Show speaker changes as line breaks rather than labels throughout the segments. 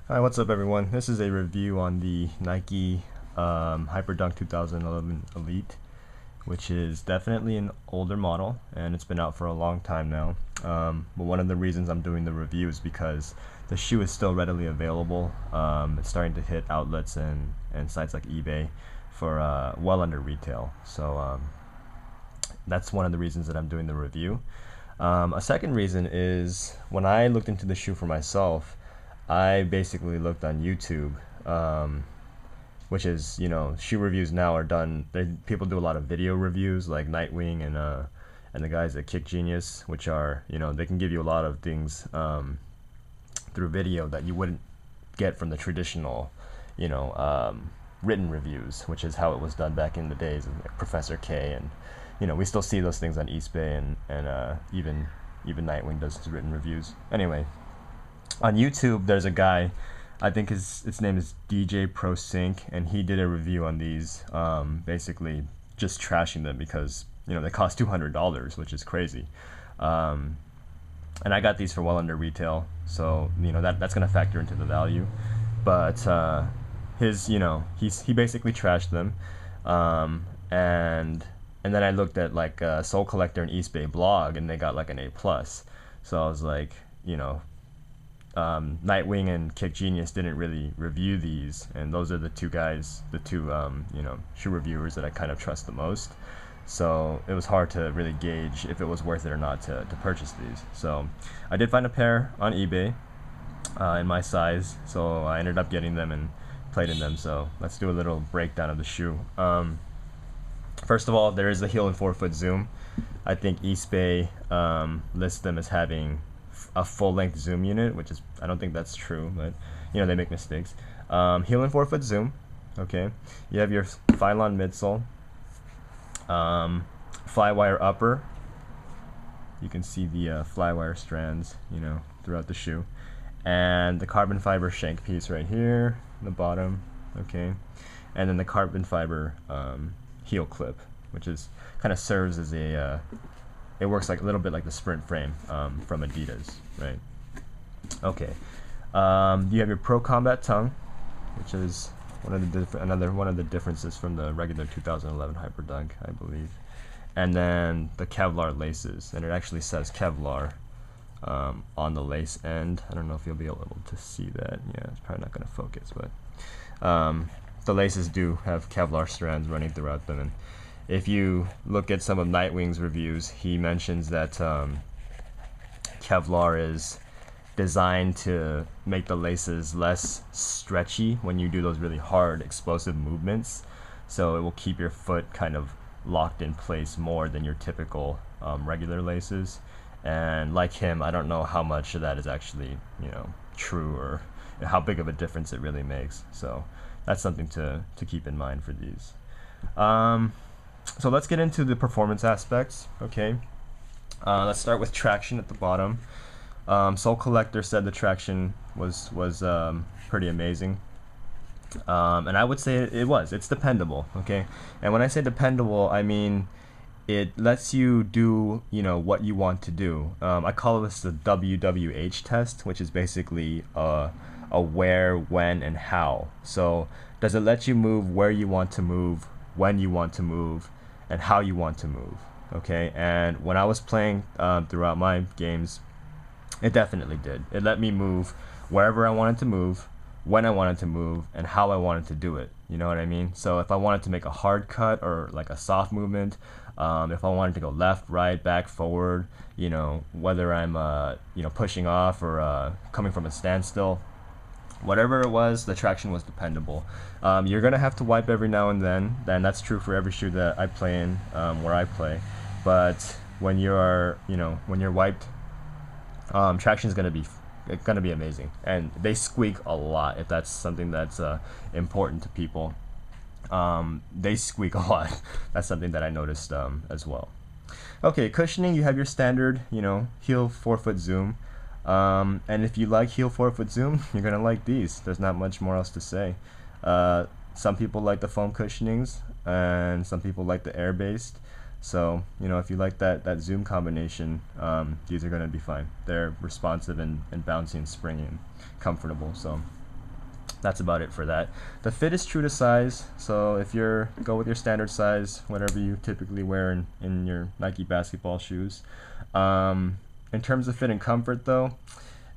Hi, what's up everyone? This is a review on the Nike Hyperdunk 2011 Elite, which is definitely an older model and it's been out for a long time now. But one of the reasons I'm doing the review is because the shoe is still readily available. It's starting to hit outlets and sites like eBay for well under retail. So that's one of the reasons that I'm doing the review. A second reason is when I looked into the shoe for myself, I basically looked on YouTube, which is, shoe reviews now are done. People do a lot of video reviews like Nightwing and the guys at Kick Genius, which are, they can give you a lot of things through video that you wouldn't get from the traditional, written reviews, which is how it was done back in the days of like Professor K, and we still see those things on eBay and even Nightwing does his written reviews. Anyway, on YouTube, there's a guy, I think his name is DJ Pro Sync, and he did a review on these, basically just trashing them because they cost $200, which is crazy. And I got these for well under retail, so that's gonna factor into the value. But he basically trashed them, and then I looked at like Soul Collector and eBay blog, and they got like an A+. So I was like, Nightwing and Kick Genius didn't really review these, and those are the two guys, the two shoe reviewers that I kind of trust the most. So it was hard to really gauge if it was worth it or not to purchase these. So I did find a pair on eBay in my size, so I ended up getting them and played in them. So let's do a little breakdown of the shoe. First of all, there is a heel and forefoot zoom. I think eBay lists them as having a full-length zoom unit, which is, I don't think that's true, but they make mistakes. Heel and forefoot zoom. Okay, you have your Phylon midsole, flywire upper. You can see the flywire strands, throughout the shoe, and the carbon fiber shank piece right here, the bottom. Okay, and then the carbon fiber heel clip, which is kind of serves as a it works like a little bit like the Sprint frame from Adidas, right? Okay, you have your Pro Combat tongue, which is one of the differences from the regular 2011 Hyperdunk, I believe. And then the Kevlar laces, and it actually says Kevlar on the lace end. I don't know if you'll be able to see that. Yeah, it's probably not going to focus, but the laces do have Kevlar strands running throughout them. And if you look at some of Nightwing's reviews, he mentions that Kevlar is designed to make the laces less stretchy when you do those really hard, explosive movements. So it will keep your foot kind of locked in place more than your typical regular laces. And like him, I don't know how much of that is actually, true, or how big of a difference it really makes. So that's something to keep in mind for these. So let's get into the performance aspects. Okay, let's start with traction at the bottom. Soul Collector said the traction was pretty amazing, and I would say it's dependable. Okay, and when I say dependable, I mean it lets you do what you want to do. I call this the WWH test, which is basically a where, when, and how. So does it let you move where you want to move, when you want to move, and how you want to move? Okay, and when I was playing throughout my games, it definitely did. It let me move wherever I wanted to move, when I wanted to move, and how I wanted to do it. You know what I mean? So if I wanted to make a hard cut or like a soft movement, if I wanted to go left, right, back, forward, whether I'm pushing off or coming from a standstill, whatever it was, the traction was dependable. You're gonna have to wipe every now and then, and that's true for every shoe that I play in, where I play. But when you're wiped, traction is gonna be amazing, and they squeak a lot. If that's something that's important to people, they squeak a lot. That's something that I noticed as well. Okay, cushioning, you have your standard, heel forefoot zoom. And if you like heel forefoot zoom, you're gonna like these. There's not much more else to say. Some people like the foam cushionings, and some people like the air based. So if you like that zoom combination, these are gonna be fine. They're responsive and bouncy and springy and comfortable. So That's about it for that. The fit is true to size, so if you're go with your standard size, whatever you typically wear in your Nike basketball shoes. In terms of fit and comfort, though,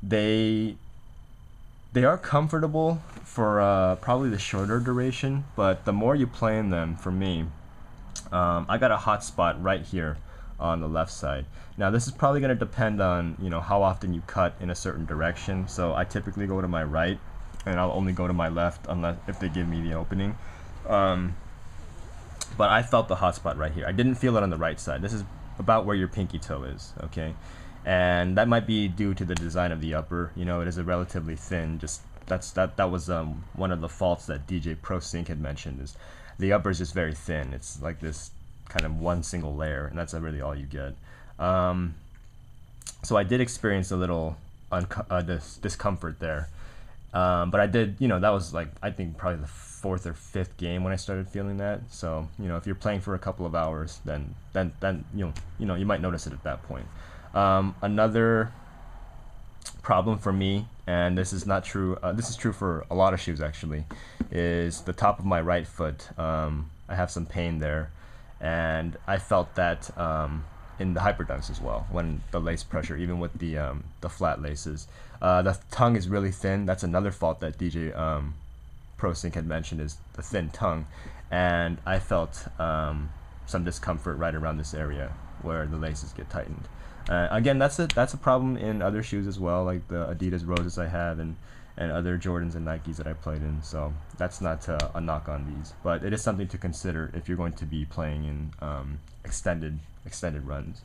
they are comfortable for probably the shorter duration, but the more you play in them, for me, I got a hot spot right here on the left side. Now this is probably going to depend on how often you cut in a certain direction. So I typically go to my right, and I'll only go to my left unless if they give me the opening. But I felt the hot spot right here. I didn't feel it on the right side. This is about where your pinky toe is, okay? And that might be due to the design of the upper. It is a relatively thin. That was one of the faults that DJ Pro Sync had mentioned, is the upper is just very thin. It's like this kind of one single layer, and that's really all you get. So I did experience a little discomfort there. But I did, that was like, I think probably the 4th or 5th game when I started feeling that. So, if you're playing for a couple of hours, then you might notice it at that point. Another problem for me, and this is not true, this is true for a lot of shoes actually, is the top of my right foot. I have some pain there, and I felt that in the Hyperdunks as well, when the lace pressure, even with the flat laces. The tongue is really thin. That's another fault that DJ Pro Sync had mentioned, is the thin tongue, and I felt some discomfort right around this area where the laces get tightened. Again, that's a problem in other shoes as well, like the Adidas Roses I have, and other Jordans and Nikes that I played in. So that's not a knock on these, but it is something to consider if you're going to be playing in extended runs.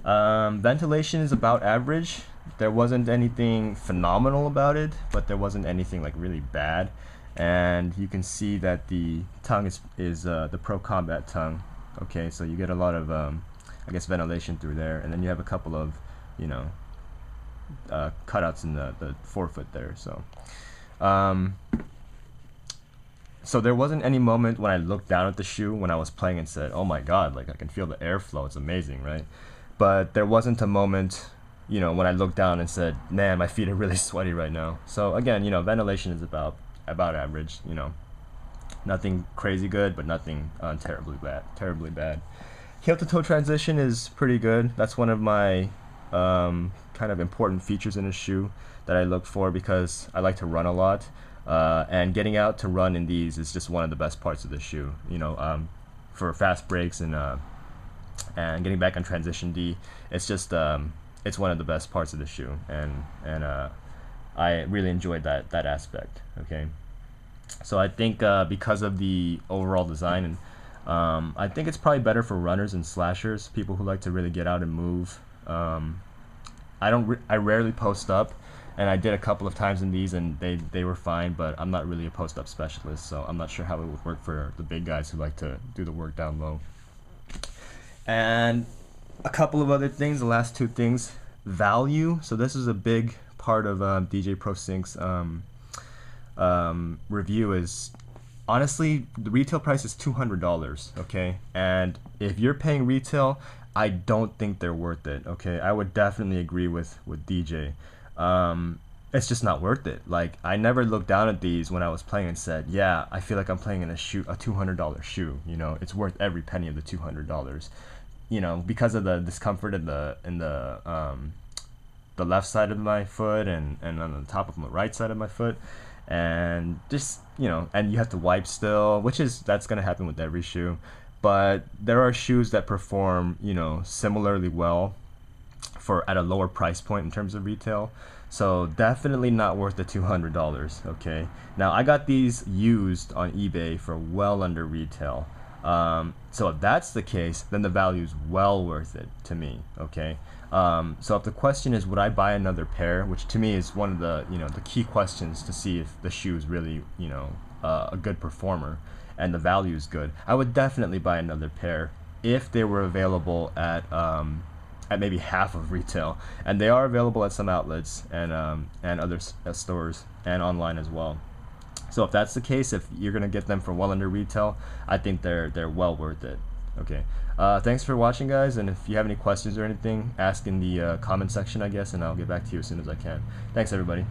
Ventilation is about average. There wasn't anything phenomenal about it, but there wasn't anything like really bad. And you can see that the tongue is the Pro Combat tongue. Okay, so you get a lot of I guess ventilation through there, and then you have a couple of cutouts in the forefoot there. So there wasn't any moment when I looked down at the shoe when I was playing and said, oh my god, like I can feel the airflow, it's amazing, right? But there wasn't a moment when I looked down and said, man, my feet are really sweaty right now. So again, ventilation is about average. Nothing crazy good, but nothing terribly bad. Heel to toe transition is pretty good. That's one of my kind of important features in a shoe that I look for, because I like to run a lot, and getting out to run in these is just one of the best parts of the shoe. For fast breaks and getting back on transition D, it's just it's one of the best parts of the shoe, and I really enjoyed that aspect. Okay, so I think because of the overall design, and I think it's probably better for runners and slashers, people who like to really get out and move. I rarely post up, and I did a couple of times in these, and they were fine, but I'm not really a post up specialist, so I'm not sure how it would work for the big guys who like to do the work down low. And a couple of other things, the last two things. Value. So this is a big part of DJ Pro Sync's review. Is honestly, the retail price is $200, okay? And if you're paying retail, I don't think they're worth it, okay? I would definitely agree with DJ. It's just not worth it. Like, I never looked down at these when I was playing and said, yeah, I feel like I'm playing in a $200 shoe. It's worth every penny of the $200. Because of the discomfort in the left side of my foot and on the top of my right side of my foot, and just and you have to wipe still, that's gonna happen with every shoe. But there are shoes that perform similarly well at a lower price point in terms of retail. So definitely not worth the $200. Okay, now I got these used on eBay for well under retail. So if that's the case, then the value is well worth it to me. Okay, so if the question is, would I buy another pair, which to me is one of the the key questions to see if the shoe is really a good performer and the value is good, I would definitely buy another pair if they were available at maybe half of retail, and they are available at some outlets and other stores and online as well. So if that's the case, if you're gonna get them for well under retail, I think they're well worth it. Okay, thanks for watching, guys, and if you have any questions or anything, ask in the comment section, I guess, and I'll get back to you as soon as I can. Thanks, everybody.